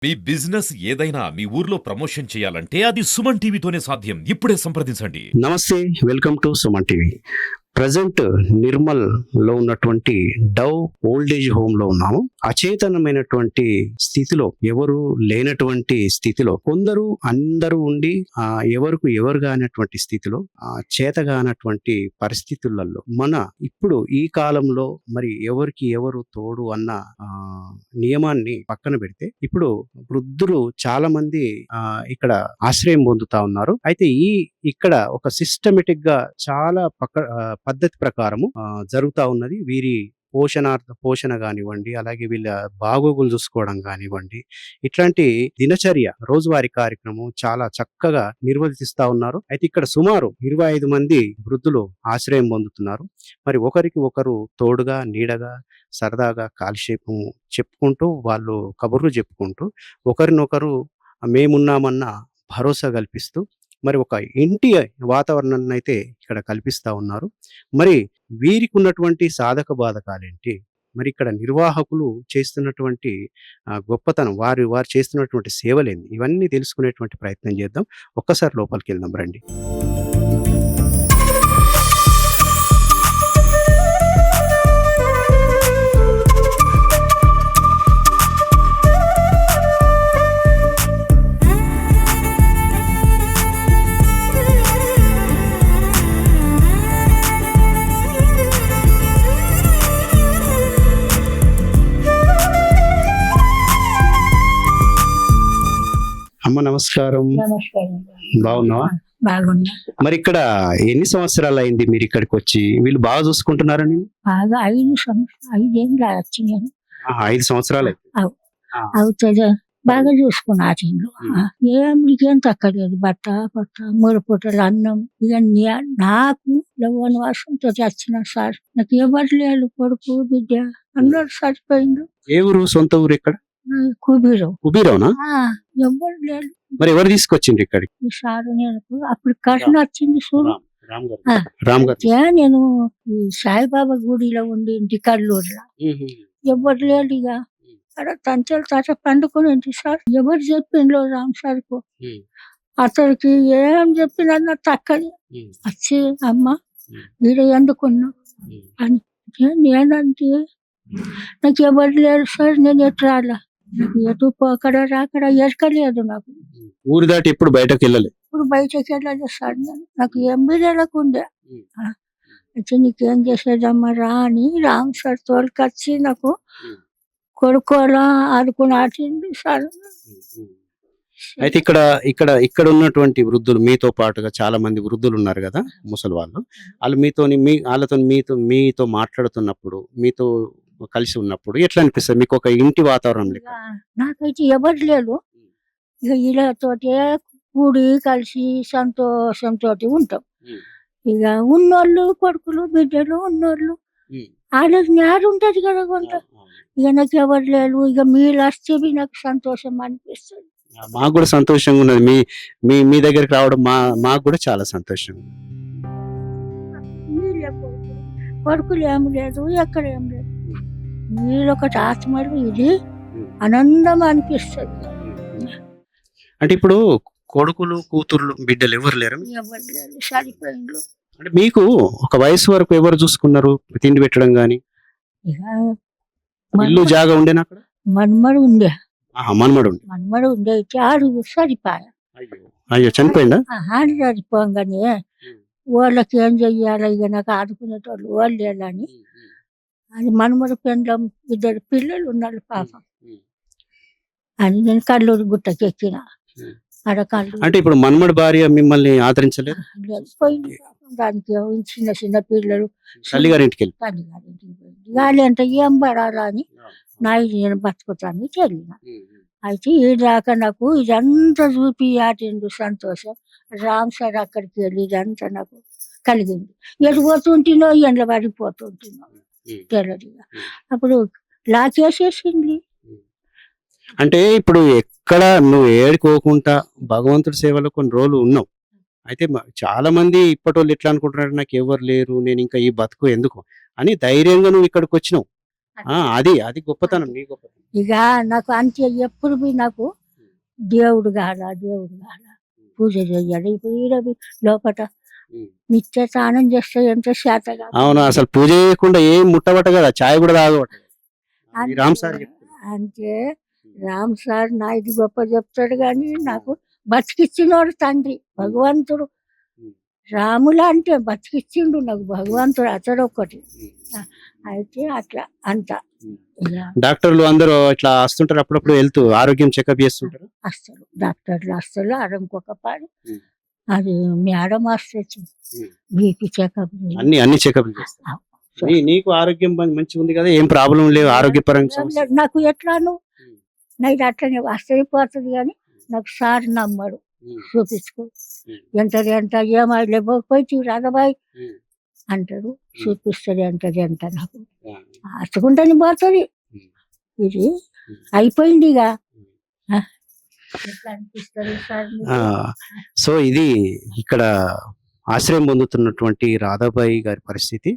మీ business ఏదైనా మీ ఊర్లో promotion చేయాలంటే అది సుమన్ టీవీతోనే సాధ్యం. ఇప్పుడే సంప్రదించండి. నమస్తే, welcome to Suman TV. Present Nirmal లో ఉన్నటువంటి డవ్ ఓల్డ్ ఏజ్ హోమ్ లో ఉన్నాము. అచేతనమైనటువంటి స్థితిలో, ఎవరు లేనటువంటి స్థితిలో, అందరూ ఉండి ఎవరికి ఎవరు కానటువంటి స్థితిలో, చేతగానటువంటి పరిస్థితులలో ఇప్పుడు ఈ కాలంలో మరి ఎవరికి ఎవరు తోడు అన్న నియమాన్ని పక్కన పెడితే ఇప్పుడు వృద్ధులు చాలా మంది ఇక్కడ ఆశ్రయం పొందుతా ఉన్నారు. అయితే ఇక్కడ ఒక సిస్టమేటిక్ గా చాలా పద్ధతి ప్రకారము జరుగుతా ఉన్నది. వీరి పోషణ కానివ్వండి, అలాగే వీళ్ళ బాగోగులు చూసుకోవడం కానివ్వండి, ఇట్లాంటి దినచర్య రోజువారీ కార్యక్రమం చాలా చక్కగా నిర్వర్తిస్తా ఉన్నారు. అయితే ఇక్కడ సుమారు 25 మంది వృద్ధులు ఆశ్రయం పొందుతున్నారు. మరి ఒకరికి ఒకరు తోడుగా, నీడగా, సరదాగా కాలక్షేపం చెప్పుకుంటూ, వాళ్ళు కబుర్లు చెప్పుకుంటూ, ఒకరినొకరు మేమున్నామన్న భరోసా కల్పిస్తూ మరి ఒక ఇంటి వాతావరణాన్ని అయితే ఇక్కడ కల్పిస్తా ఉన్నారు. మరి వీరికి ఉన్నటువంటి సాధక బాధకాలేంటి, మరి ఇక్కడ నిర్వాహకులు చేస్తున్నటువంటి గొప్పతనం, వారు చేస్తున్నటువంటి సేవలేంది, ఇవన్నీ తెలుసుకునేటువంటి ప్రయత్నం చేద్దాం. ఒక్కసారి లోపలికి వెళ్దాం రండి. అమ్మ నమస్కారం. నమస్కారం. బాగున్నావా? బాగున్నా. మరి ఇక్కడ ఎన్ని సంవత్సరాలు అయింది మీరు ఇక్కడికి వచ్చి? వీళ్ళు బాగా చూసుకుంటున్నారని? బాగా 5 వచ్చినాను. 5 సంవత్సరాలు అవుతుంది. బాగా చూసుకున్నారు ఇల్లు. ఏం తక్కలేదు. బట్ట 3 పూటలు అన్నం. ఇక నాకు వనవాసంతో వచ్చిన సార్, నాకు ఎవరు లేరు, కొడుకు బిడ్డ అందరూ సరిపోయిండు. ఏ ఊరు? సొంత ఊరు ఎక్కడ? కుబీరవునా? ఎవరు లేరు. మరి ఎవరు తీసుకొచ్చిండ్రు ఇక్కడికి? సారు నేను అప్పుడు కరోనా వచ్చింది చూడు. రామ్ గారు. నేను ఈ సాయిబాబా గుడిలో ఉండి ఇంటి కల్లూరులో ఎవరు లేరు. ఇక అక్కడ తంచెలు తట పండుకుని సార్ ఎవరు చెప్పిండ్రు రామ్ సార్కు. అతడికి ఏం చెప్పినా తక్కని వచ్చి అమ్మ వీడు ఎందుకున్నా అని. నేనంటే నాకు ఎవరు లేరు సార్, నేను ఎటు రాలా, నాకు ఎటు పోకడ రాకడ ఎరకలేదు. నాకు ఊరు దాటి ఎప్పుడు బయటకు వెళ్ళలేదు. ఇప్పుడు బయటకు వెళ్ళలేదు సార్. నాకు ఎంబీడీలకు ఉండే. అయితే నీకేం చేసేదమ్మా రా అని రామ్ సార్ తోలుకొచ్చి నాకు కొడుకోలా ఆడుకుని ఆటిండు సార్. అయితే ఇక్కడ ఉన్నటువంటి వృద్ధులు, మీతో పాటుగా చాలా మంది వృద్ధులు ఉన్నారు కదా, ముసలి వాళ్ళు వాళ్ళతో మీతో మాట్లాడుతున్నప్పుడు, మీతో కలిసి ఉన్నప్పుడు ఎట్లా అనిపిస్తుంది మీకు? ఒక ఇంటి వాతావరణం లెక్క. నాకైతే ఎవరు లేరు. ఇక వీళ్ళతోటే కూడి కలిసి సంతోషంతో ఉంటాం. ఇక ఉన్నోళ్ళు కొడుకులు బిడ్డలు ఉన్నోళ్ళు వాళ్ళకి న్యాయం ఉంటది కదా కొంత. ఇక నాకు ఎవరు లేరు. ఇక మీరు వస్తే నాకు సంతోషం అనిపిస్తుంది. మాకు కూడా సంతోషంగా ఉన్నది. మీ దగ్గరికి రావడం మాకు కూడా చాలా సంతోషం. కొడుకులు ఏం లేదు, ఎక్కడ ఏం లేదు. మీరు ఒకటి ఆత్మలు, ఇది ఆనందం అనిపిస్తుంది. అంటే ఇప్పుడు కొడుకులు కూతుర్లు బిడ్డలు ఎవరు లేరు? ఎవరు లేరు, సరిపోయిండ్రు. అంటే మీకు ఒక వయసు వరకు ఎవరు చూసుకున్నారు? తిండి పెట్టడం గాని, ఇల్లు జాగా ఉండేనా అక్కడ? మన్మడు ఉండే. మన్మడు ఉండే. ఆడు సరిపోయా. అయ్యో, చనిపోయిందా? ఆడు సరిపోగానే వాళ్ళకి ఏం చెయ్యాలి, ఇక నాకు ఆడుకునేటోళ్ళు వాళ్ళు లేదని అది మన్మడు పెండ్లం 2 పిల్లలు ఉన్నారు పాపం అని నేను కల్లూరు గుట్టకి ఎక్కిన. అంటే ఇప్పుడు మన్మడు భార్య మిమ్మల్ని ఆదరించలేదు? పోయింది దానికి. చిన్న పిల్లలు తల్లిగారింటికి తల్లిగారింటికి పోయింది. గాలి అంటే ఏం పడాలా అని నేను బతుకుతాను తెలియన. అయితే ఈ దాకా నాకు ఇదంతా చూపి ఆటిండు సంతోషం. రామ్ సార్ అక్కడికి వెళ్ళి ఇదంతా నాకు కలిగింది. ఎడిపోతుంటినో ఎండ్ల పడిపోతుంటినో తెల్లడిగా. అప్పుడు లాకేసేసింది. అంటే ఇప్పుడు ఎక్కడ నువ్వు ఏడుకోకుండా భగవంతుడి సేవలో కొన్ని రోజులు ఉన్నావు. అయితే చాలా మంది ఇప్పటి వాళ్ళు ఎట్లా అనుకుంటున్నారు, నాకు ఎవరు లేరు, నేను ఇంకా ఈ బతుకు ఎందుకు అని ధైర్యంగా నువ్వు ఇక్కడికి వచ్చినావు. అది అది గొప్పతనం, నీ గొప్పతనం. ఇక నాకు అంతే ఎప్పుడు పోయి నాకు దేవుడు కాదా పూజ చెయ్యాలి. ఇప్పుడు ఈడ లోపల నిత్య స్నానం చేస్తే ఎంత శాత కాదు. అవును, అసలు పూజ చేయకుండా ఏం ముట్టబట్ట కదా, చాయ్ కూడా తాగబట్ట. ఈ రామ్ సార్ అంటే రామ్ సార్ నా ఇది గొప్ప చెప్తాడు కానీ నాకు బతికిచ్చినోడు తండ్రి భగవంతుడు. రాములా అంటే బతికిచ్చిండు నాకు భగవంతుడు, అతడు ఒక్కటి. అయితే అట్లా అంత డాక్టర్లు అందరూ ఇట్లా వస్తుంటారు, అప్పుడప్పుడు వెళ్తూ ఆరోగ్యం చెకప్ చేస్తుంటారు. వస్తారు డాక్టర్లు, వస్తారు అరంకొక పాడు. అది మేడం వస్తే బీపీ చెకప్ అన్ని చెకప్ చేస్తారు. నీకు ఆరోగ్యం మంచిగా ఉంది కదా, ఏం ప్రాబ్లం లేవు ఆరోగ్యపరంగా? నాకు ఎట్లాను నైట్ అట్లనే వస్తైపోతుంది కానీ నాకు సార్ నమ్మడు. చూపించుకో ఎంత ఏమై లేకపోయి రాధబాయి అంటాడు, చూపిస్తుంది ఎంత నాకు అచ్చుకుంటాని పోతుంది. ఇది అయిపోయింది ఇక ఎట్లా అనిపిస్తుంది సార్? సో ఇది ఇక్కడ ఆశ్రయం పొందుతున్నటువంటి రాధాబాయి గారి పరిస్థితి.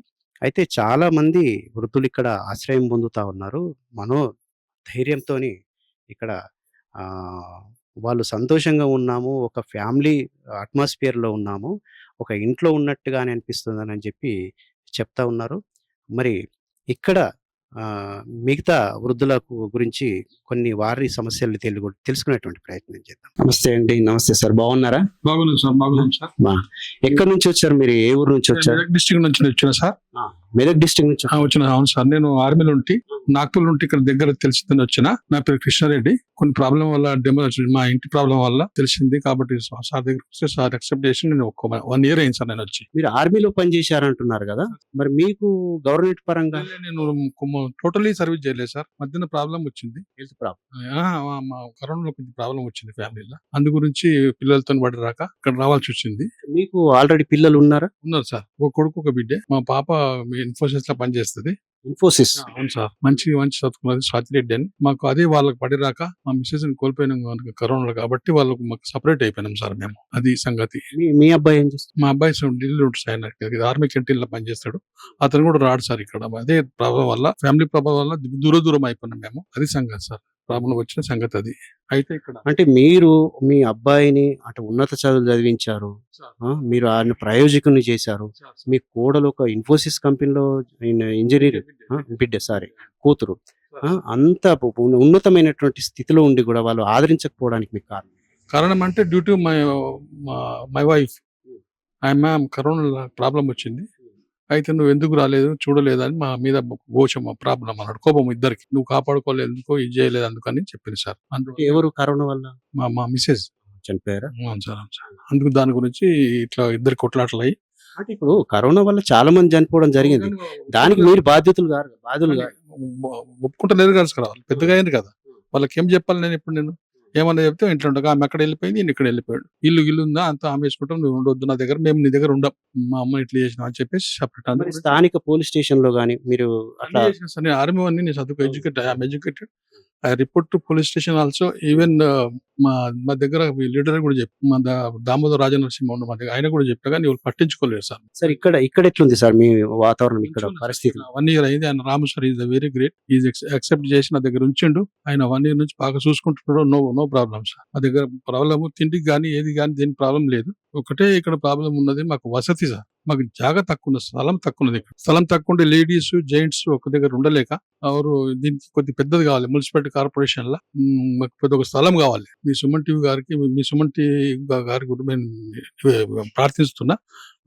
అయితే చాలా మంది వృద్ధులు ఇక్కడ ఆశ్రయం పొందుతా ఉన్నారు. ధైర్యంతో ఇక్కడ వాళ్ళు సంతోషంగా ఉన్నాము, ఒక ఫ్యామిలీ అట్మాస్ఫియర్లో ఉన్నాము, ఒక ఇంట్లో ఉన్నట్టుగానే అనిపిస్తుందని చెప్పి చెప్తా ఉన్నారు. మరి ఇక్కడ మిగతా వృద్ధుల గురించి కొన్ని వారి సమస్యలు తెలుసుకునేటువంటి ప్రయత్నం చేద్దాం. నమస్తే అండి. నమస్తే సార్, బాగున్నారా? బాగున్నాం సార్, బాగున్నాం సార్. ఎక్కడి నుంచి వచ్చారు మీరు? ఏ ఊరు నుంచి వచ్చారు? మెదక్ డిస్ట్రిక్ట్ నుంచి వచ్చిన సార్. మెదక్ డిస్ట్రిక్ట్ నుంచి వచ్చిన. అవును సార్, నేను ఆర్మీలో ఉండి నాగ్పూర్ నుండి ఇక్కడ దగ్గర తెలిసిందని వచ్చిన. నా పేరు కృష్ణారెడ్డి. కొన్ని ప్రాబ్లం వల్ల మా ఇంటి ప్రాబ్లం వల్ల తెలిసింది కాబట్టి సార్ దగ్గర వస్తే సార్ అక్సెప్ట్ చేసి నేను 1 year అయింది సార్ నేను వచ్చి. మీరు ఆర్మీలో పనిచేశారంటున్నారు కదా, మరి మీకు గవర్నమెంట్ పరంగా? నేను టోటలీ సర్వీస్ చేయలేదు సార్. మధ్యన ప్రాబ్లం వచ్చింది, హెల్త్ ప్రాబ్లం. కరోనాలో కొంచెం ప్రాబ్లం వచ్చింది ఫ్యామిలీలో. అందు గురించి పిల్లలతో పడి రాక ఇక్కడ రావాల్సి వచ్చింది. మీకు ఆల్రెడీ పిల్లలు ఉన్నారా? ఉన్నారు సార్, ఒక కొడుకు ఒక బిడ్డే. మా పాప ఇన్ఫోసిస్ లో పనిచేస్తుంది. ఇన్ఫోసిస్? అవును సార్, మంచి చదువుకున్నది స్వాతిరెడ్డి అని. మాకు అదే వాళ్ళకి పడిరాక మా మిస్సెస్ ని కోల్పోయినాం కరోనా కాబట్టి వాళ్ళకు మాకు సపరేట్ అయిపోయినాం సార్ మేము. అది సంగతి. మీ అబ్బాయి ఏం చేస్తాడు? మా అబ్బాయి ఢిల్లీ ఉంటుంది సార్, ఆర్మీ క్యాంటీన్ లో పనిచేస్తాడు. అతను కూడా రాడు సార్ ఇక్కడ. అదే ప్రాబ్లం వల్ల, ఫ్యామిలీ ప్రాబ్లం వల్ల దూరం అయిపోయినాం మేము. అది సంగతి సార్, ప్రాబ్లం వచ్చిన సంగతి అది. అయితే ఇక్కడ అంటే మీరు మీ అబ్బాయిని అటు ఉన్నత చదువులు చదివించారు, మీరు ఆయన ప్రయోజకుని చేశారు. మీ కోడలు ఒక ఇన్ఫోసిస్ కంపెనీలో ఇంజనీర్ కూతురు. అంత ఉన్నతమైనటువంటి స్థితిలో ఉండి కూడా వాళ్ళు ఆదరించకపోవడానికి మీకు కారణం అంటే డ్యూ టు మై వైఫ్. ఆమె కరోనా ప్రాబ్లం వచ్చింది. అయితే నువ్వు ఎందుకు రాలేదు, చూడలేదు అని మా మీద గోచం ప్రాబ్లం అన్నాడు, కోపం ఇద్దరికి. నువ్వు కాపాడుకోలేదు ఎందుకో, ఇది చేయలేదు అందుకని చెప్పింది సార్. ఎవరు కరోనా వల్ల? మా మిసెస్ చనిపోయారా? అవును సార్. అందుకు దాని గురించి ఇట్లా ఇద్దరు కొట్లాటలు అయ్యి, అంటే ఇప్పుడు కరోనా వల్ల చాలా మంది చనిపోవడం జరిగింది, దానికి మీరు బాధ్యులు ఒప్పుకుంటలేరు కదా సార్. వాళ్ళు పెద్దగా అయింది కదా, వాళ్ళకి ఏం చెప్పాలి నేను? ఇప్పుడు నేను ఏమన్నా చెప్తే ఇంట్లో ఉండగా ఆమె అక్కడ వెళ్ళిపోయింది, నేను ఇక్కడ వెళ్ళిపోయాడు. ఇల్లు ఉందా అంతా ఆమె వేసుకుంటాం, నువ్వు ఉండొద్దు నా దగ్గర, మేము నీ దగ్గర ఉండం, మా అమ్మ ఇట్లా చేసినా అని చెప్పేసి సపరేట్. స్థానిక పోలీస్ స్టేషన్ లో గానీ మీరు అట్లా? నేను ఆర్మీ అని, నేను చదువుకు educated. I report to police station also. Even మా దగ్గర లీడర్ కూడా చెప్పి, మా దామోదర్ రాజనరసింహ ఉన్న మా దగ్గర, ఆయన కూడా చెప్పా కానీ వాళ్ళు పట్టించుకోలేదు సార్. సార్ ఇక్కడ ఎట్లుంది సార్ మీ వాతావరణం, ఇక్కడ పరిస్థితి? 1 year అయింది. ఆయన Ramu sir is very great. Is accept చేసి నా దగ్గర ఉంచిండు. ఆయన 1 year నుంచి బాగా చూసుకుంటున్నాడు. No problem sir. మా దగ్గర ప్రాబ్లమ్ తిండికి కానీ ఏది కానీ దేని ప్రాబ్లం లేదు. ఒకటే ఇక్కడ ప్రాబ్లం ఉన్నది, మాకు వసతి సార్. మాకు జాగా తక్కువ ఉన్నది, స్థలం తక్కువ ఉన్నది. స్థలం తక్కువ ఉంటే లేడీస్ జెంట్స్ ఒక దగ్గర ఉండలేక, దీనికి కొద్ది పెద్దది కావాలి. మున్సిపాలిటీ కార్పొరేషన్ లా మాకు పెద్ద ఒక స్థలం కావాలి. మీ సుమన్ టీవీ గారికి, మీ సుమన్ టీవీ గారి గురించి నేను ప్రార్థిస్తున్నా,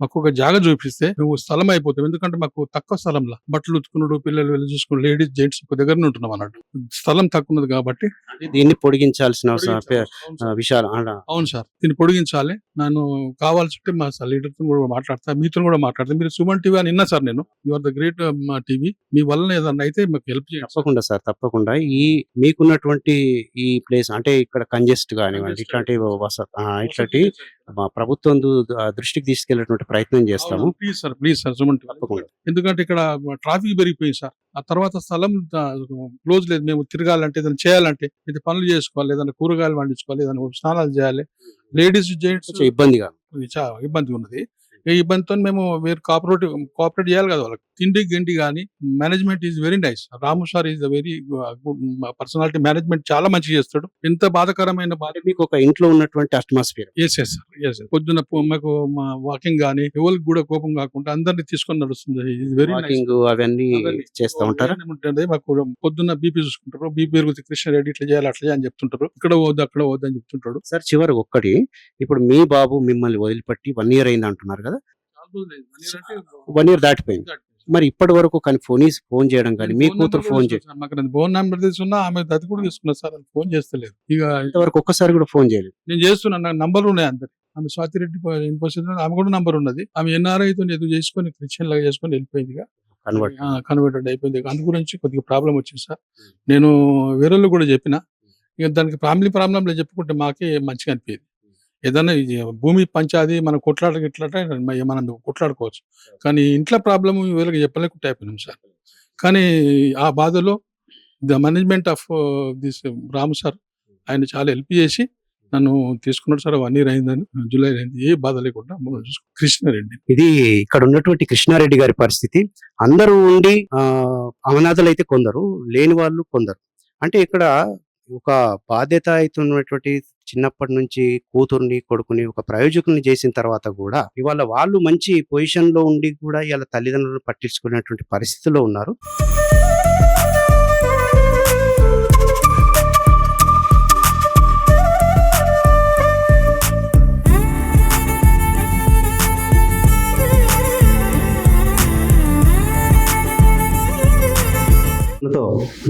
మాకు ఒక జాగా చూపిస్తే నువ్వు స్థలం అయిపోతాం. ఎందుకంటే మాకు తక్కువ స్థలంలో బట్టలు ఉతుకున్నాడు, పిల్లలు వెళ్ళి చూసుకుని, లేడీస్ జెంట్స్ ఒక దగ్గర ఉంటున్నాం అన్నట్టు. స్థలం తక్కువ ఉన్నది కాబట్టి దీన్ని పొడిగించాల్సిన విషయాలు. అవును సార్, దీన్ని పొడిగించాలి. నన్ను కావాల్సి ఉంటే మా లీడర్తో కూడా మాట్లాడతా, మీతో కూడా మాట్లాడతా. మీరు సుమన్ టీవీ అని విన్నా సార్ నేను. You are the great TV. మీ వల్ల ఏదన్నా అయితే మాకు హెల్ప్ చేయండి. తప్పకుండా సార్, తప్పకుండా. మీకున్నటువంటి ఈ ప్లేస్ అంటే ఇక్కడ కంజెస్ట్ కానివ్వండి, ఇట్లాంటి ఇట్లాంటి మా ప్రభుత్వం దృష్టికి తీసుకెళ్లేటువంటి ప్రయత్నం చేస్తాము. ప్లీజ్ సార్ సుమన్ టీవీ, తప్పకుండా. ఎందుకంటే ఇక్కడ ట్రాఫిక్ పెరిగిపోయింది సార్. ఆ తర్వాత స్థలం క్లోజ్ లేదు. మేము తిరగాలంటే, ఏదైనా చేయాలంటే, ఇది పనులు చేసుకోవాలి, ఏదైనా కూరగాయలు పండించుకోవాలి, ఏదైనా స్నానాలు చేయాలి. లేడీస్ జెంట్స్ ఇబ్బందిగా చాలా ఇబ్బందిగా ఉన్నది. ఈ ఇబ్బందితో మేము వేరు కోఆపరేట్ చేయాలి కదా వాళ్ళకి. తిండి గిండి కానీ management is very nice. Ramu sir is very good personality. Management చాలా మంచిగా చేస్తాడు. ఎంత బాధకరమైన బాధ మీకు ఒక ఇంట్లో ఉన్నటువంటి అట్మాస్ఫియర్. ఎస్ పొద్దున మాకు వాకింగ్ గానీ ఎవరికి కూడా కోపం కాకుండా అందరినీ తీసుకొని నడుస్తుంది. Very nice. వాకింగ్ అవన్నీ చేస్తూ ఉంటారా? ఏమంటే మాకు పొద్దున్న బీపీ చూసుకుంటారు. బీపీ పెరుగుతుంది, కృష్ణారెడ్డి ఇట్లా చేయాలి అట్లా అని చెప్తుంటారు. ఇక్కడ వద్దు అక్కడ వద్దు అని చెప్తుంటాడు. సార్ చివరి ఒక్కటి, ఇప్పుడు మీ బాబు మిమ్మల్ని వదిలిపెట్టి 1 year అయింది అంటున్నారు కదా, 1 year దాటిపోయింది. మరి ఇప్పటి వరకు కానీ ఫోన్ చేయడం కానీ మీ కూతురు ఫోన్ చేయడం మాకు ఫోన్ నెంబర్ తీసుకున్నా, ఆమె అది కూడా తీసుకున్నా సార్, అది ఫోన్ చేస్తలేదు. ఇక ఇంతవరకు ఒక్కసారి కూడా ఫోన్ చేయలేదు. నేను చేస్తున్నా, నాకు నంబర్లు ఉన్నాయి అందరు. ఆమె స్వాతిరెడ్డి ఇన్ఫోసిస్ ఆమె కూడా నంబర్ ఉన్నది. ఆమె NRI తో ఏదో చేసుకొని క్రిస్టియన్ లాగా చేసుకొని వెళ్ళిపోయింది, కన్వర్టెడ్ అయిపోయింది. అందు గురించి కొద్దిగా ప్రాబ్లం వచ్చింది సార్. నేను వేరే కూడా చెప్పిన, ఇక దానికి ఫ్యామిలీ ప్రాబ్లంలో చెప్పుకుంటే మాకే మంచిగా అనిపించేది. ఏదైనా భూమి పంచాది మనం మనం కొట్లాడుకోవచ్చు, కానీ ఇంట్లో ప్రాబ్లం వీళ్ళకి చెప్పలేకుండా అయిపోయినాం సార్. కానీ ఆ బాధలో the management of this Ramu sir ఆయన చాలా హెల్ప్ చేసి నన్ను తీసుకున్నాడు సార్. 1 year అయిందని, జూలై అయింది. ఏ బాధ లేకుండా కృష్ణారెడ్డి. ఇది ఇక్కడ ఉన్నటువంటి కృష్ణారెడ్డి గారి పరిస్థితి. అందరూ ఉండి అనాథలు అయితే కొందరు, లేని వాళ్ళు కొందరు. అంటే ఇక్కడ ఒక బాధ్యత అవుతున్నటువంటి చిన్నప్పటి నుంచి కూతుర్ని కొడుకుని ఒక ప్రయోజకుల్ని చేసిన తర్వాత కూడా ఇవాళ వాళ్ళు మంచి పొజిషన్ లో ఉండి కూడా ఇవాళ తల్లిదండ్రులను పట్టించుకునేటువంటి పరిస్థితిలో ఉన్నారు.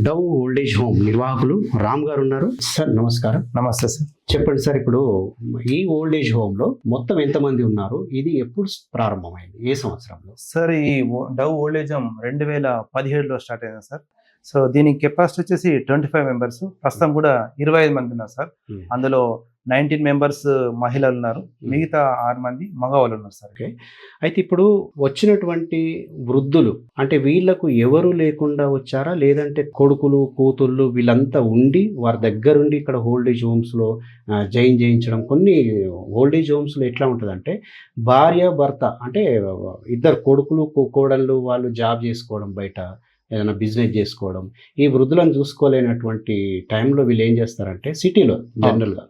డవ్ ఓల్డేజ్ హోమ్ నిర్వాహకులు రామ్ గారు ఉన్నారు. సార్ నమస్కారం. నమస్తే సార్. చెప్పండి సార్, ఇప్పుడు ఈ ఓల్డేజ్ హోమ్ లో మొత్తం ఎంతమంది ఉన్నారు? ఇది ఎప్పుడు ప్రారంభమైంది, ఏ సంవత్సరంలో? సార్ ఈ డవ్ ఓల్డేజ్ హోమ్ 2017లో స్టార్ట్ అయింది సార్. సో దీని కెపాసిటీ వచ్చేసి 25 members. ప్రస్తుతం కూడా 25 మంది ఉన్నారు సార్. అందులో 19 members మహిళలు ఉన్నారు, మిగతా 6 మంది మగవాళ్ళు ఉన్నారు సార్. ఓకే, అయితే ఇప్పుడు వచ్చినటువంటి వృద్ధులు అంటే వీళ్ళకు ఎవరు లేకుండా వచ్చారా, లేదంటే కొడుకులు కూతుళ్ళు వీళ్ళంతా ఉండి వారి దగ్గరుండి ఇక్కడ ఓల్డేజ్ హోమ్స్ లో జాయిన్ చేయించడం? కొన్ని ఓల్డేజ్ హోమ్స్ లో ఎట్లా ఉంటుందంటే భార్య భర్త అంటే ఇద్దరు కొడుకులు కోడళ్ళు వాళ్ళు జాబ్ చేసుకోవడం, బయట ఏదైనా బిజినెస్ చేసుకోవడం, ఈ వృద్ధులను చూసుకోలేనటువంటి టైంలో వీళ్ళు ఏం చేస్తారంటే సిటీలో జనరల్గా,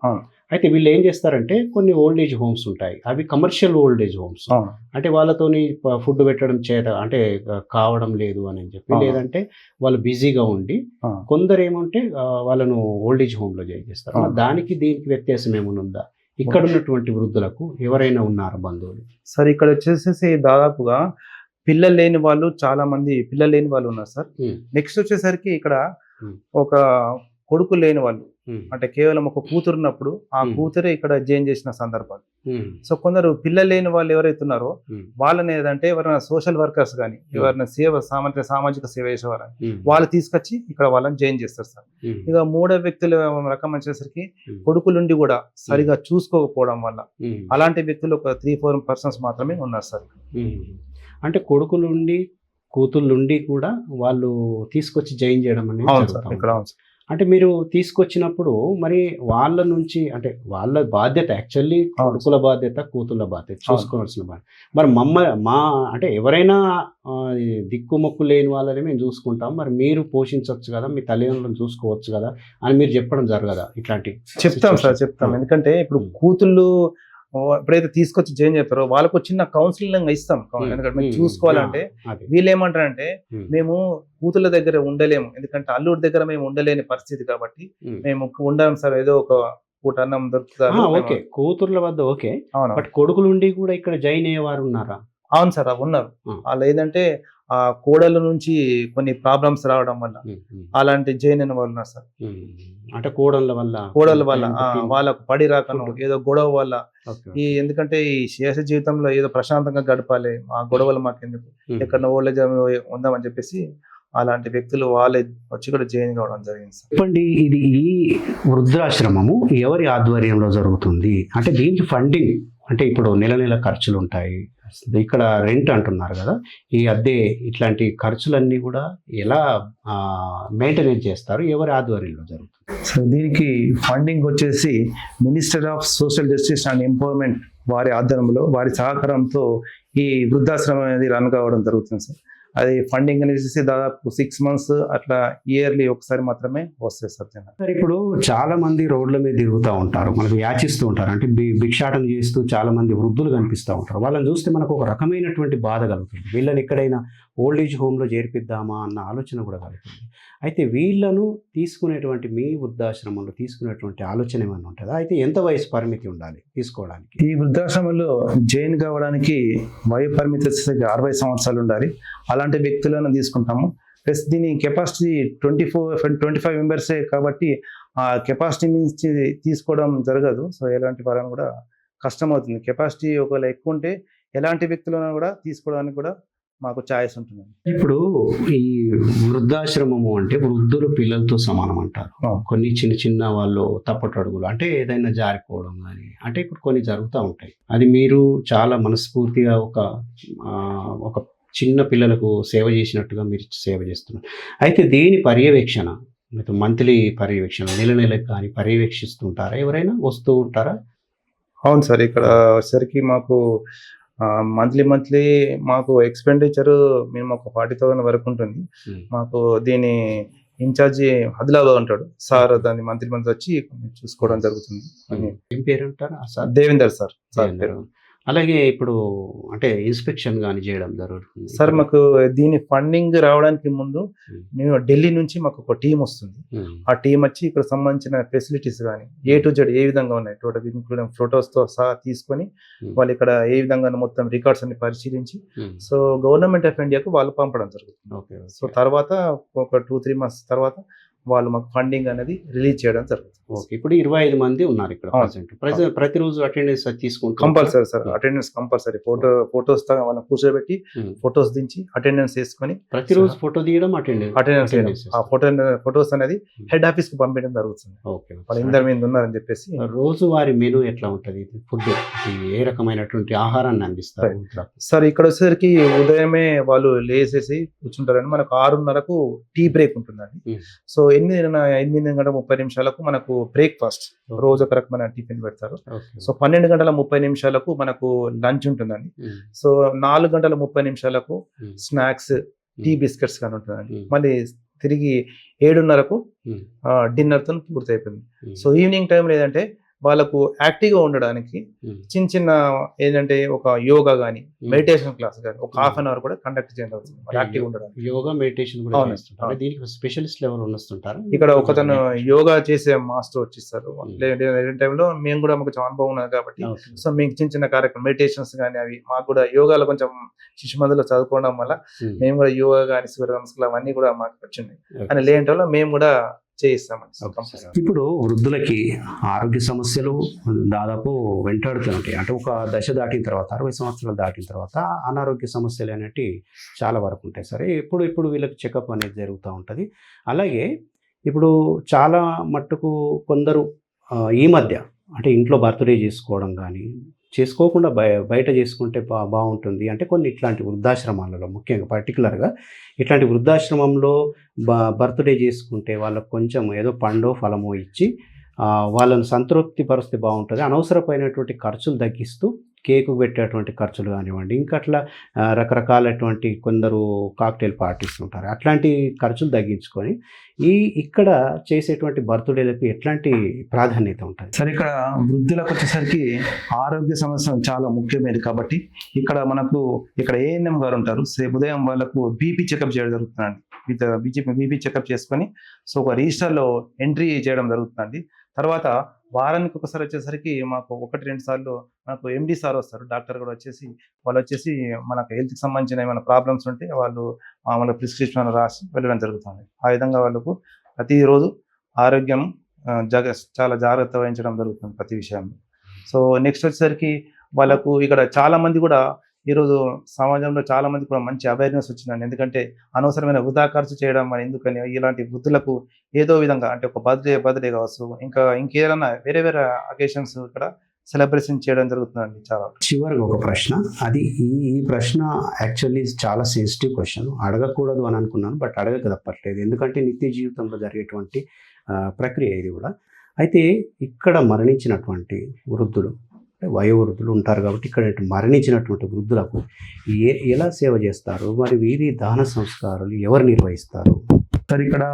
అయితే వీళ్ళు ఏం చేస్తారంటే కొన్ని ఓల్డేజ్ హోమ్స్ ఉంటాయి, అవి కమర్షియల్ ఓల్డేజ్ హోమ్స్. అంటే వాళ్ళతోని ఫుడ్ పెట్టడం చేత అంటే కావడం లేదు అని చెప్పి, లేదంటే వాళ్ళు బిజీగా ఉండి కొందరు ఏమంటే వాళ్ళను ఓల్డేజ్ హోమ్ లో జాయిన్ చేస్తారు. దానికి దీనికి వ్యత్యాసం ఏమైనా ఉందా? ఇక్కడ ఉన్నటువంటి వృద్ధులకు ఎవరైనా ఉన్నారా బంధువులు? సార్ ఇక్కడ వచ్చేసేసి దాదాపుగా పిల్లలు లేని వాళ్ళు చాలా మంది పిల్లలు లేని వాళ్ళు ఉన్నారు సార్. నెక్స్ట్ వచ్చేసరికి ఇక్కడ ఒక కొడుకు లేని వాళ్ళు, అంటే కేవలం ఒక కూతురు ఉన్నప్పుడు ఆ కూతురే ఇక్కడ జాయిన్ చేసిన సందర్భాలు. సో కొందరు పిల్లలు లేని వాళ్ళు ఎవరైతే ఉన్నారో వాళ్ళని ఏదంటే ఎవరైనా సోషల్ వర్కర్స్ కానీ ఎవరైనా సామాజిక సేవ చేసేవారని వాళ్ళు తీసుకొచ్చి ఇక్కడ వాళ్ళని జాయిన్ చేస్తారు సార్. ఇక మూడో వ్యక్తుల రకం వచ్చేసరికి కొడుకులుండి కూడా సరిగా చూసుకోకపోవడం వల్ల అలాంటి వ్యక్తులు ఒక 3-4 persons మాత్రమే ఉన్నారు సార్. అంటే కొడుకులుండి కూతుళ్ళుండి కూడా వాళ్ళు తీసుకొచ్చి జాయిన్ చేయడం అనేది ఇక్కడ. అంటే మీరు తీసుకొచ్చినప్పుడు మరి వాళ్ళ నుంచి అంటే వాళ్ళ బాధ్యత యాక్చువల్లీ కొడుకుల బాధ్యత కూతుళ్ళ బాధ్యత చూసుకోవాల్సిన బాధ్యత. మరి మా అంటే ఎవరైనా దిక్కుమొక్కు లేని వాళ్ళని మేము చూసుకుంటాం, మరి మీరు పోషించవచ్చు కదా, మీ తల్లిదండ్రులను చూసుకోవచ్చు కదా అని మీరు చెప్పడం జరగదా? ఇట్లాంటి చెప్తాం సార్, చెప్తాం. ఎందుకంటే ఇప్పుడు కూతుళ్ళు ఎప్పుడైతే తీసుకొచ్చి జాయిన్ చేస్తారో వాళ్ళకు చిన్న కౌన్సిలింగ్ ఇస్తాం. ఎందుకంటే మేము చూసుకోవాలంటే వీళ్ళు ఏమంటారంటే మేము కూతుళ్ళ దగ్గర ఉండలేము, ఎందుకంటే అల్లుడి దగ్గర మేము ఉండలేని పరిస్థితి కాబట్టి మేము ఉండాలి సార్, ఏదో ఒక పూట అన్నం దొరుకుతారు. ఓకే, కూతుర్ల వద్ద ఓకే, బట్ కొడుకులు ఉండి కూడా ఇక్కడ జాయిన్ అయ్యేవారు ఉన్నారా? అవును సార్, ఉన్నారు. వాళ్ళు ఏదంటే ఆ కోడల నుంచి కొన్ని ప్రాబ్లమ్స్ రావడం వల్ల అలాంటి జాయిన్ అయిన వాళ్ళు ఉన్నారు సార్. అంటే కోడళ్ళ వల్ల వాళ్ళకు పడి రాకను ఏదో గొడవ వల్ల, ఎందుకంటే ఈ శేష జీవితంలో ఏదో ప్రశాంతంగా గడపాలి, ఆ గొడవలు మాకెందుకు, ఎక్కడ ఓల్డేజ్ ఉందామని చెప్పేసి అలాంటి వ్యక్తులు వాళ్ళే వచ్చి కూడా జాయిన్ కావడం జరిగింది సార్. చెప్పండి, ఇది ఈ వృద్ధాశ్రమము ఎవరి ఆధ్వర్యంలో జరుగుతుంది? అంటే దీనికి ఫండింగ్ అంటే ఇప్పుడు నెల ఖర్చులు ఉంటాయి, ఇక్కడ రెంట్ అంటున్నారు కదా, ఈ అద్దె ఇట్లాంటి ఖర్చులన్నీ కూడా ఎలా మెయింటెనెన్స్ చేస్తారు, ఎవరి ఆధ్వర్యంలో జరుగుతుంది? సో దీనికి ఫండింగ్ వచ్చేసి minister of social justice and empowerment వారి ఆధ్వర్యంలో, వారి సహకారంతో ఈ వృద్ధాశ్రమం అనేది రన్ కావడం జరుగుతుంది సార్. అది ఫండింగ్ అనేసి దాదాపు 6 months అట్లా ఇయర్లీ ఒకసారి మాత్రమే వస్తాయి సార్. సార్ ఇప్పుడు చాలా మంది రోడ్ల మీద తిరుగుతూ ఉంటారు, మనకు యాచిస్తూ ఉంటారు, అంటే భిక్షాటన చేస్తూ చాలా మంది వృద్ధులు కనిపిస్తూ ఉంటారు. వాళ్ళని చూస్తే మనకు ఒక రకమైనటువంటి బాధ కలుగుతుంది. వీళ్ళని ఎక్కడైనా ఓల్డ్ ఏజ్ హోమ్లో చేర్పిద్దామా అన్న ఆలోచన కూడా కలుగుతుంది. అయితే వీళ్ళను తీసుకునేటువంటి మీ వృద్ధాశ్రమంలో తీసుకునేటువంటి ఆలోచన ఏమైనా ఉంటుందా? అయితే ఎంత వయసు పరిమితి ఉండాలి తీసుకోవడానికి? ఈ వృద్ధాశ్రమంలో జాయిన్ కావడానికి వయో పరిమితి వచ్చేసరికి 60 సంవత్సరాలు ఉండాలి. అలాంటి వ్యక్తులను తీసుకుంటాము. ప్లస్ దీని కెపాసిటీ 25 మెంబర్సే కాబట్టి ఆ కెపాసిటీ నుంచి తీసుకోవడం జరగదు. సో ఎలాంటి వాళ్ళని కూడా కష్టం అవుతుంది. కెపాసిటీ ఒకవేళ ఎక్కువ ఉంటే ఎలాంటి వ్యక్తులను కూడా తీసుకోవడానికి కూడా మాకు ఛాయిస్ ఉంటుంది. ఇప్పుడు ఈ వృద్ధాశ్రమము అంటే వృద్ధులు పిల్లలతో సమానం అంటారు. కొన్ని చిన్న చిన్న వాళ్ళు తప్పటి అడుగులు అంటే ఏదైనా జారిపోవడం కానీ అంటే ఇప్పుడు కొన్ని జరుగుతూ ఉంటాయి. అది మీరు చాలా మనస్ఫూర్తిగా ఒక చిన్న పిల్లలకు సేవ చేసినట్టుగా మీరు సేవ చేస్తున్నారు. అయితే దీని పర్యవేక్షణ మంత్లీ పర్యవేక్షణ నెలకు కానీ పర్యవేక్షిస్తుంటారా? ఎవరైనా వస్తూ ఉంటారా? అవును సార్, ఇక్కడ వచ్చేసరికి మాకు మంత్లీ మాకు ఎక్స్పెండిచర్ మేము ఒక 40,000 వరకు ఉంటుంది. మాకు దీని ఇన్ఛార్జి ఆదిలాబాద్ ఉంటాడు సార్, దాన్ని మంత్లీ వచ్చి చూసుకోవడం జరుగుతుంది. ఏం పేరు అంటారా సార్? దేవేందర్ సార్ పేరు. అలాగే ఇప్పుడు అంటే ఇన్స్పెక్షన్ కానీ చేయడం జరుగుతుంది సార్. మాకు దీని ఫండింగ్ రావడానికి ముందు మేము ఢిల్లీ నుంచి మాకు ఒక టీం వస్తుంది. ఆ టీం వచ్చి ఇక్కడ సంబంధించిన ఫెసిలిటీస్ కానీ A to Z ఏ విధంగా ఉన్నాయి టోటల్ ఇంక్లూడింగ్ ఫొటోస్తో సహా తీసుకొని వాళ్ళు ఇక్కడ ఏ విధంగా మొత్తం రికార్డ్స్ అన్ని పరిశీలించి సో గవర్నమెంట్ ఆఫ్ ఇండియాకు వాళ్ళు పంపడం జరుగుతుంది. సో తర్వాత ఒక 2-3 months తర్వాత వాళ్ళు మాకు ఫండింగ్ అనేది రిలీజ్ చేయడం జరుగుతుంది. ఓకే, ఇప్పుడు 25 మంది ఉన్నారు ఇక్కడ ప్రతిరోజు అటెండెన్స్ తీసుకుంటారు? Compulsory sir, attendance compulsory. Photos వాళ్ళని కూర్చోబెట్టి ఫోటోస్ దించి అటెండెన్స్ వేసుకొని ప్రతిరోజు ఫోటో తీయడం అటెండెన్స్ ఆ ఫోటోస్ అనేది హెడ్ ఆఫీస్ కు పంపించడం జరుగుతుంది. వాళ్ళు ఇందరి మీద ఉన్నారని చెప్పేసి. రోజువారీ మెనూ ఎట్లా ఉంటది? ఫుడ్ ఏ రకమైనటువంటి ఆహారాన్ని అందిస్తారు సార్? ఇక్కడ వచ్చేసరికి ఉదయమే వాళ్ళు లేసేసి కూర్చుంటారండి. మనకు 6:30కు టీ బ్రేక్ ఉంటుందండి. సో 8:30 మనకు బ్రేక్ఫాస్ట్, రోజు ఒక రకమైన టిఫిన్ పెడతారు. సో 12:30 మనకు లంచ్ ఉంటుందండి. సో 4:30 స్నాక్స్, టీ బిస్కెట్స్ కానీ ఉంటుందండి. మళ్ళీ తిరిగి 7:30 డిన్నర్ తో పూర్తి అయిపోయింది. సో ఈవినింగ్ టైంలో ఏదంటే వాళ్ళకు యాక్టివ్గా ఉండడానికి చిన్న ఏంటంటే ఒక యోగా కానీ మెడిటేషన్ క్లాస్ కానీ ఒక 1/2 hour కూడా కండక్ట్ చేయడం అవుతుంది. యాక్టివ్ ఉండడానికి యోగా మెడిటేషన్ కూడా దీనికి స్పెషలిస్ట్ లెవెల్ ఉన్నస్తుంటారు. ఇక్కడ ఒకతను యోగా చేసే మాస్టర్ వచ్చిస్తారు. టైంలో మేము కూడా మాకు అనుభవం ఉన్నది కాబట్టి సో మేము చిన్న కార్యక్రమం మెడిటేషన్స్ కానీ అవి మాకు కూడా యోగాలో కొంచెం శిశుమందులో చదువుకోవడం వల్ల మేము కూడా యోగా కానీ సూర్య నమస్కారం అవన్నీ కూడా మాకు వచ్చింది అని లేని టైంలో మేము కూడా చేయిస్తామండి. ఇప్పుడు వృద్ధులకి ఆరోగ్య సమస్యలు దాదాపు వెంటాడుతూ ఉంటాయి. అంటే ఒక దశ దాటిన తర్వాత 60 సంవత్సరాలు దాటిన తర్వాత అనారోగ్య సమస్యలు అనేవి చాలా వరకు ఉంటాయి. సరే, ఇప్పుడు వీళ్ళకి చెకప్ అనేది జరుగుతూ ఉంటుంది. అలాగే ఇప్పుడు చాలా మట్టుకు కొందరు ఈ మధ్య అంటే ఇంట్లో బర్త్డే చేసుకోవడం కానీ చేసుకోకుండా బయట చేసుకుంటే బాగుంటుంది అంటే కొన్ని ఇట్లాంటి వృద్ధాశ్రమాలలో ముఖ్యంగా పర్టికులర్గా ఇట్లాంటి వృద్ధాశ్రమంలో బర్త్డే చేసుకుంటే వాళ్ళకు కొంచెం ఏదో పండో ఫలమో ఇచ్చి వాళ్ళని సంతృప్తి పరిస్తే బాగుంటుంది. అనవసరమైనటువంటి ఖర్చులు తగ్గిస్తూ కేకు పెట్టేటువంటి ఖర్చులు కానివ్వండి, ఇంకా అట్లా రకరకాలటువంటి కొందరు కాక్టైల్ పార్టీస్ ఉంటారు, అట్లాంటి ఖర్చులు తగ్గించుకొని ఇక్కడ చేసేటువంటి బర్త్డేలకు ఎట్లాంటి ప్రాధాన్యత ఉంటుంది? సరే, ఇక్కడ వృద్ధులకు వచ్చేసరికి ఆరోగ్య సమస్య చాలా ముఖ్యమైనది కాబట్టి మనకు ఇక్కడ ANM గారు ఉంటారు. ఉదయం వాళ్ళకు బీపీ చెకప్ చేయడం జరుగుతుందండి. బీపీ చెకప్ చేసుకొని సో ఒక రిజిస్టర్లో ఎంట్రీ చేయడం జరుగుతుందండి. తర్వాత వారానికి ఒకసారి వచ్చేసరికి మాకు 1-2 సార్లు మనకు MD సార్ వస్తారు, డాక్టర్ కూడా వాళ్ళు వచ్చేసి మనకు హెల్త్కి సంబంధించిన ఏమైనా ప్రాబ్లమ్స్ ఉంటే వాళ్ళు మామూలుగా ప్రిస్క్రిప్షన్ రాసి వెళ్ళడం జరుగుతుంది. ఆ విధంగా వాళ్ళకు ప్రతిరోజు ఆరోగ్యం చాలా జాగ్రత్త వహించడం జరుగుతుంది ప్రతి విషయంలో. సో నెక్స్ట్ వచ్చేసరికి వాళ్ళకు ఇక్కడ చాలా మంది కూడా ఈరోజు సమాజంలో చాలా మంది కూడా మంచి అవేర్నెస్ వచ్చిందండి. ఎందుకంటే అనవసరమైన వృధా ఖర్చు చేయడం అని ఎందుకని ఇలాంటి వృద్ధులకు ఏదో విధంగా అంటే ఒక బర్త్డే కావచ్చు, ఇంకేదైనా వేరే అకేషన్స్ ఇక్కడ సెలబ్రేషన్ చేయడం జరుగుతుందండి చాలా. చివరిగా ఒక ప్రశ్న, అది ఈ ప్రశ్న యాక్చువల్లీ చాలా సెన్సిటివ్ క్వశ్చన్, అడగకూడదు అని అనుకున్నాను, బట్ అడగక తప్పట్లేదు, ఎందుకంటే నిత్య జీవితంలో జరిగేటువంటి ప్రక్రియ ఇది కూడా. అయితే ఇక్కడ మరణించినటువంటి వృద్ధులు, వయోవృద్ధులు ఉంటారు కాబట్టి ఇక్కడ మరణించినటువంటి వృద్ధులకు ఎలా సేవ చేస్తారు, మరి వీరి దహన సంస్కారాలు ఎవరు నిర్వహిస్తారు? సార్ ఇక్కడ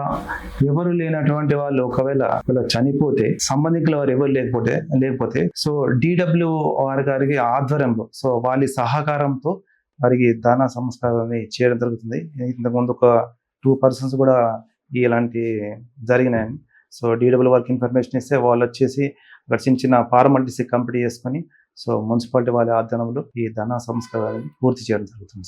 ఎవరు లేనటువంటి వాళ్ళు ఒకవేళ చనిపోతే, సంబంధికులు వారు ఎవరు లేకపోతే సో DWR గారికి ఆధ్వర్యంలో, సో వాళ్ళ సహకారంతో వారికి దాన సంస్కారాన్ని చేయడం జరుగుతుంది. ఇంతకుముందు ఒక 2 persons కూడా ఇలాంటి జరిగినాయని. సో DWR వారికి ఇన్ఫర్మేషన్ ఇస్తే వాళ్ళు వచ్చేసి అక్కడ చిన్న ఫార్మాలిటీస్ కంప్లీట్ చేసుకొని సో మున్సిపాలిటీ వాళ్ళ ఆధ్వర్యంలో ఈ ధన సంస్కారాన్ని పూర్తి చేయడం జరుగుతుంది.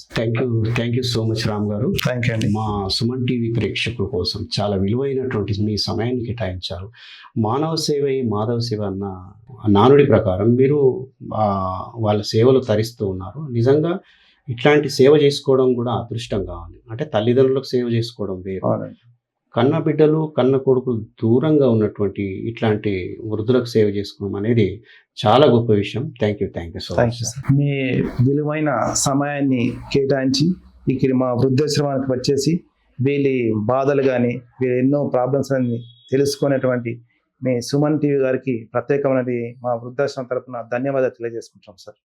Thank you so much Ram garu. Thank you అండి. మా సుమన్ టీవీ ప్రేక్షకుల కోసం చాలా విలువైనటువంటి మీ సమయాన్ని కేటాయించారు. మానవ సేవ మాధవ సేవ అన్న నానుడి ప్రకారం మీరు వాళ్ళ సేవలు తరిస్తూ ఉన్నారు. నిజంగా ఇట్లాంటి సేవ చేసుకోవడం కూడా అదృష్టం కావాలి. అంటే తల్లిదండ్రులకు సేవ చేసుకోవడం వేరు, కన్న బిడ్డలు కన్న కొడుకులు దూరంగా ఉన్నటువంటి ఇట్లాంటి వృద్ధులకు సేవ చేసుకోవడం అనేది చాలా గొప్ప విషయం. Thank you so much. మీ విలువైన సమయాన్ని కేటాయించి ఇక్కడ మా వృద్ధాశ్రమానికి వచ్చేసి వీళ్ళ బాధలు కానీ వీళ్ళ ఎన్నో ప్రాబ్లమ్స్ అని తెలుసుకునేటువంటి మీ సుమన్ టీవీ గారికి ప్రత్యేకమైనది మా వృద్ధాశ్రమం తరపున ధన్యవాదాలు తెలియజేసుకుంటాం సార్.